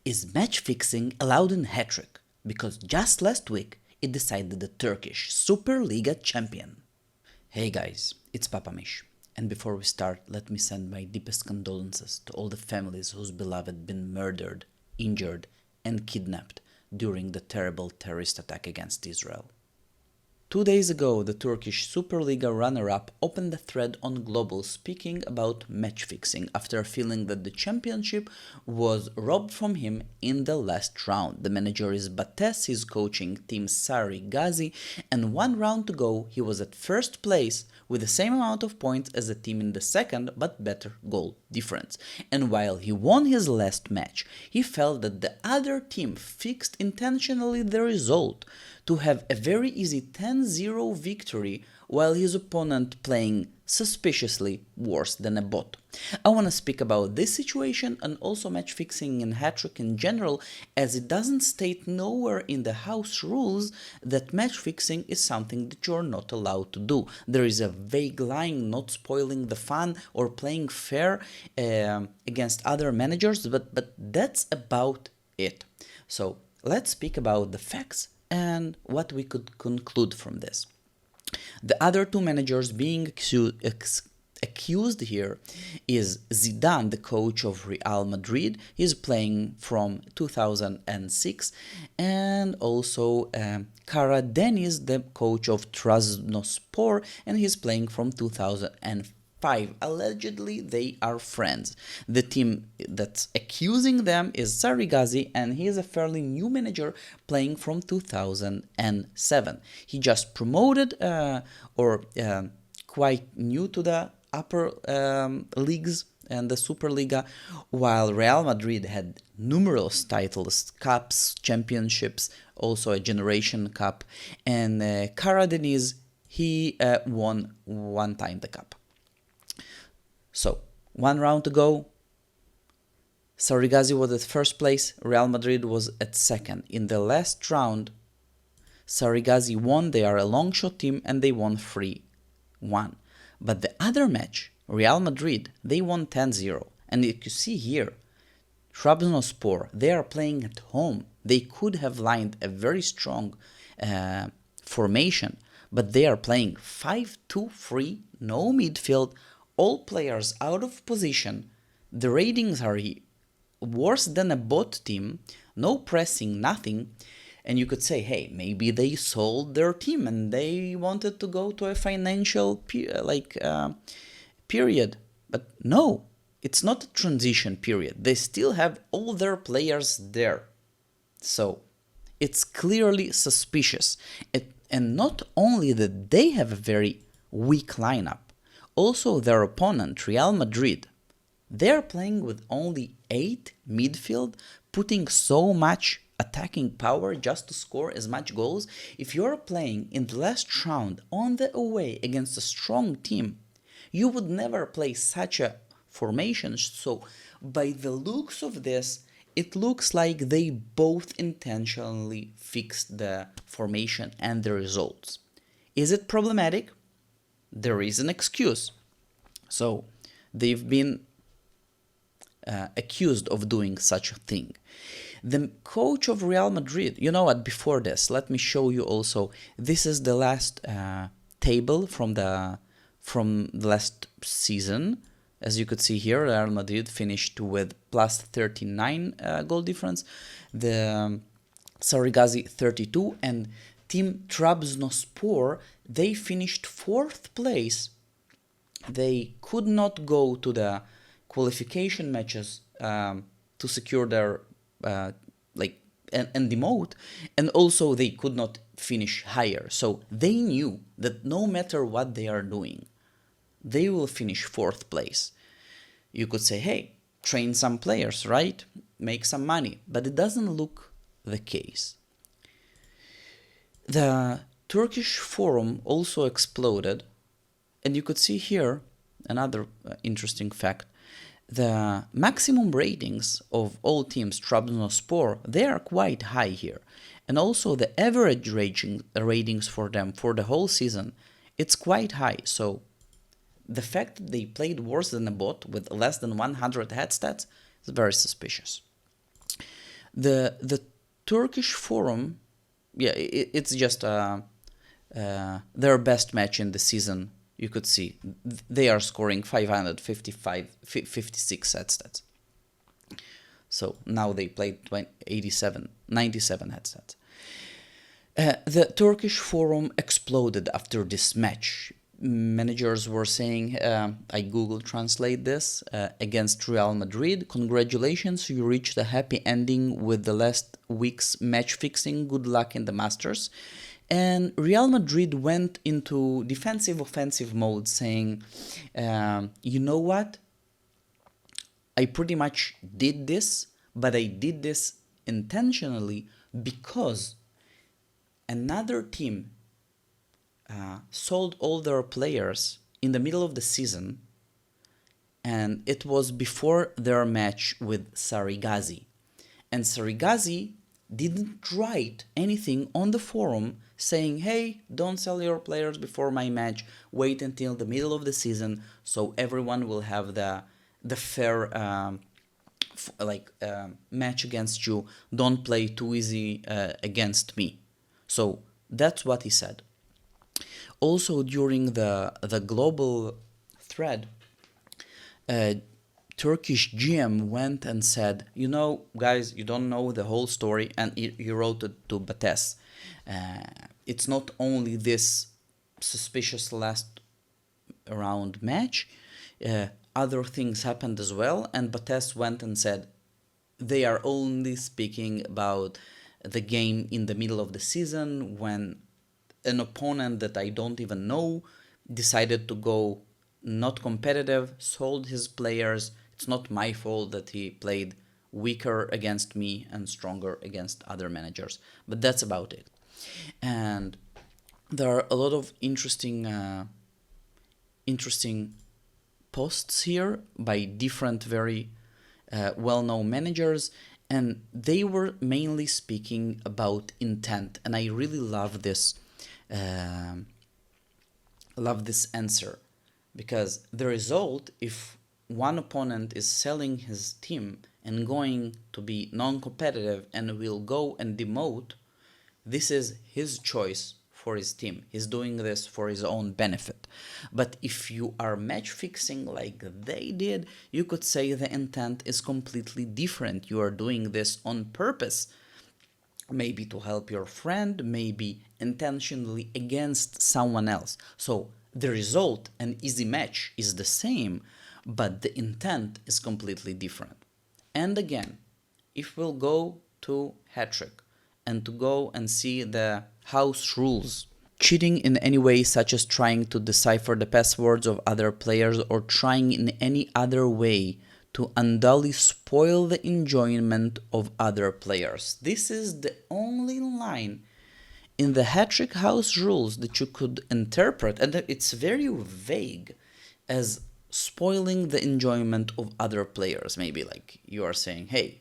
Is match fixing allowed in Hattrick? Because just last week it decided the Turkish Superliga champion. Hey guys, it's Papa Mish. And before we start, let me send my deepest condolences to all the families whose beloved been murdered, injured, and kidnapped during the terrible terrorist attack against Israel. 2 days ago, the Turkish Superliga runner-up opened a thread on Global speaking about match fixing after feeling that the championship was robbed from him in the last round. The manager is Bates, he's coaching team Sari Ghazi, and 1 round to go he was at first place with the same amount of points as the team in the second but better goal difference. And while he won his last match, he felt that the other team fixed intentionally the result to have a very easy 10-0 victory while his opponent playing suspiciously worse than a bot. I want to speak about this situation and also match fixing in Hattrick in general, as it doesn't state nowhere in the house rules that match fixing is something that you're not allowed to do. There is a vague line not spoiling the fun or playing fair against other managers, but that's about it. So let's speak about the facts and what we could conclude from this. The other two managers being accused here is Zidane, the coach of Real Madrid. He's playing from 2006, and also Karadeniz, the coach of Trabzonspor, and he's playing from 2005. Allegedly, they are friends. The team that's accusing them is Sarigazi, and he is a fairly new manager playing from 2007. He just promoted quite new to the upper leagues and the Superliga, while Real Madrid had numerous titles, cups, championships, also a Generation Cup, and Karadeniz, he won one time the cup. So, 1 round to go. Sarigazi was at first place, Real Madrid was at second. In the last round, Sarigazi won, they are a long shot team, and they won 3-1. But the other match, Real Madrid, they won 10-0. And you can see here, Trabzonspor, they are playing at home. They could have lined a very strong formation, but they are playing 5-2-3, no midfield, all players out of position. The ratings are worse than a bot team, no pressing, nothing. And you could say, hey, maybe they sold their team and they wanted to go to a financial period. But no, it's not a transition period. They still have all their players there. So it's clearly suspicious. And not only that they have a very weak lineup, also their opponent, Real Madrid, they're playing with only 8 midfield, putting so much attacking power just to score as much goals. If you're playing in the last round on the away against a strong team, you would never play such a formation. So by the looks of this, it looks like they both intentionally fixed the formation and the results. Is it problematic? There is an excuse. So they've been accused of doing such a thing. The coach of Real Madrid, you know what, before this, let me show you also, this is the last table from the last season. As you could see here, Real Madrid finished with plus 39 goal difference, the Sarigazi 32, and Team Trabzonspor, they finished 4th place. They could not go to the qualification matches to secure their and demote, and also they could not finish higher. So they knew that no matter what they are doing, they will finish 4th place. You could say, hey, train some players, right? Make some money. But it doesn't look the case. The Turkish forum also exploded, and you could see here another interesting fact. The maximum ratings of all teams, Trabzonspor, they are quite high here. And also the average ratings for them for the whole season, it's quite high. So the fact that they played worse than a bot with less than 100 head stats is very suspicious. The Turkish forum, yeah, it's just their best match in the season. You could see they are scoring 56 head stats. So now they played 97 head stats. The Turkish forum exploded after this match. Managers were saying, I Google translate this, against Real Madrid. Congratulations, you reached a happy ending with the last week's match fixing. Good luck in the Masters. And Real Madrid went into defensive offensive mode, saying, you know what? I pretty much did this, but I did this intentionally because another team sold all their players in the middle of the season, and it was before their match with Sarıgazi. And Sarıgazi didn't write anything on the forum saying, hey, don't sell your players before my match, wait until the middle of the season so everyone will have the fair match against you, don't play too easy against me. So that's what he said. Also, during the global thread, Turkish GM went and said, you know, guys, you don't know the whole story, and he wrote it to Bates. It's not only this suspicious last round match, other things happened as well, and Bates went and said, they are only speaking about the game in the middle of the season when an opponent that I don't even know decided to go not competitive, sold his players. It's not my fault that he played weaker against me and stronger against other managers. But that's about it. And there are a lot of interesting posts here by different very well-known managers, and they were mainly speaking about intent. And I really love this answer, because the result, if one opponent is selling his team and going to be non-competitive and will go and demote, this is his choice for his team. He's doing this for his own benefit. But if you are match fixing like they did, you could say the intent is completely different. You are doing this on purpose, maybe to help your friend, maybe intentionally against someone else. So the result, an easy match, is the same, but the intent is completely different. And again, if we'll go to Hattrick and to go and see the house rules, cheating in any way, such as trying to decipher the passwords of other players or trying in any other way to unduly spoil the enjoyment of other players. This is the only line in the Hattrick house rules that you could interpret, and it's very vague, as spoiling the enjoyment of other players. Maybe like you are saying, hey,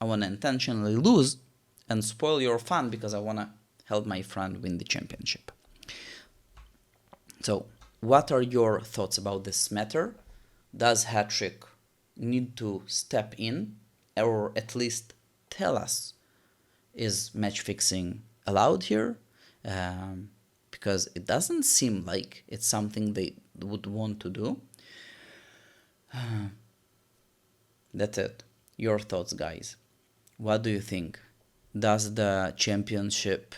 I want to intentionally lose and spoil your fun because I want to help my friend win the championship. So, what are your thoughts about this matter? Does Hattrick need to step in, or at least tell us, is match fixing allowed here? Because it doesn't seem like it's something they would want to do. That's it. Your thoughts, guys. What do you think? Does the championship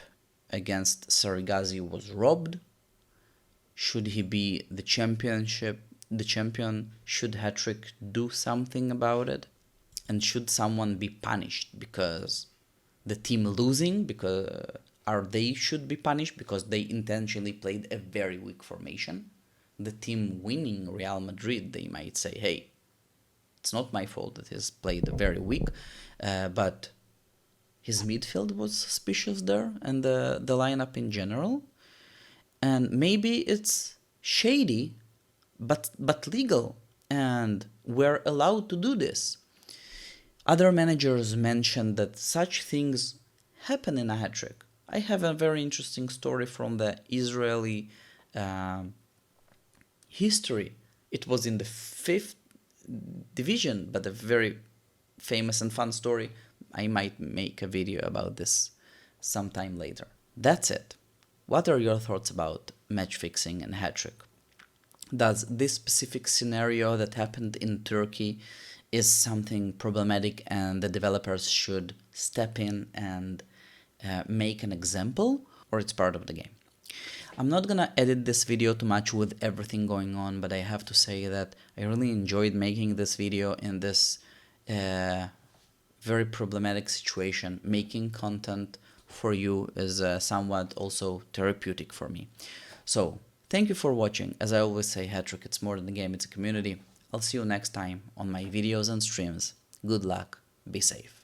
against Sarıgazi was robbed? Should he be the champion? Should Hattrick do something about it? And should someone be punished because the team losing, should be punished because they intentionally played a very weak formation? The team winning, Real Madrid, they might say, hey, it's not my fault that he's played very weak, but his midfield was suspicious there, and the lineup in general. And maybe it's shady, but legal, and we're allowed to do this. Other managers mentioned that such things happen in a hat-trick. I have a very interesting story from the Israeli history. It was in the 5th division, but a very famous and fun story. I might make a video about this sometime later. That's it. What are your thoughts about match fixing and Hattrick? Does this specific scenario that happened in Turkey is something problematic and the developers should step in and make an example, or it's part of the game? I'm not gonna edit this video too much with everything going on, but I have to say that I really enjoyed making this video in this very problematic situation. Making content for you is somewhat also therapeutic for me. So thank you for watching. As I always say, Hattrick, it's more than a game, it's a community. I'll see you next time on my videos and streams. Good luck, be safe.